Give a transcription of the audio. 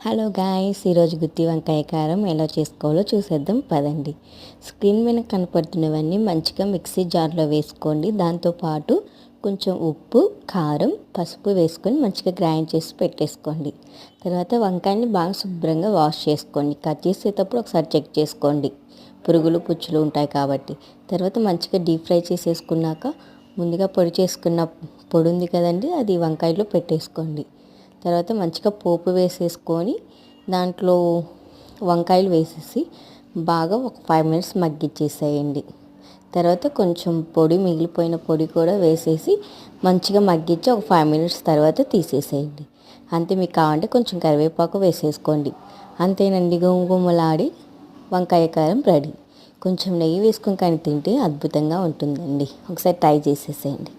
Hello guys, ఈరోజు గుత్తి వంకాయ కారం ఎలా చేసుకోవాలో చూసేద్దాం పదండి. స్క్రీన్ మీద కనపడుతున్నవన్నీ మంచిగా మిక్సీ జార్లో వేసుకోండి. దాంతోపాటు కొంచెం ఉప్పు, కారం, పసుపు వేసుకొని మంచిగా గ్రైండ్ చేసి పెట్టేసుకోండి. తర్వాత వంకాయని బాగా శుభ్రంగా వాష్ చేసుకోండి. కట్ చేసేటప్పుడు ఒకసారి చెక్ చేసుకోండి, పురుగులు పుచ్చులు ఉంటాయి కాబట్టి. తర్వాత మంచిగా డీప్ ఫ్రై చేసేసుకున్నాక ముందుగా పొడి చేసుకున్న పొడి ఉంది కదండి, అది వంకాయలో పెట్టేసుకోండి. తర్వాత మంచిగా పోపు వేసేసుకొని దాంట్లో వంకాయలు వేసేసి బాగా ఒక 5 మినిట్స్ మగ్గిచ్చేసేయండి. తర్వాత కొంచెం పొడి, మిగిలిపోయిన పొడి కూడా వేసేసి మంచిగా మగ్గించి ఒక 5 మినిట్స్ తర్వాత తీసేసేయండి. అంతే. మీకు కావాలంటే కొంచెం కరివేపాకు వేసేసుకోండి. అంతేనండి, గుమగుమలాడి వంకాయ కారం రెడీ. కొంచెం నెయ్యి వేసుకొని కానీ తింటే అద్భుతంగా ఉంటుందండి. ఒకసారి ట్రై చేసేసేయండి.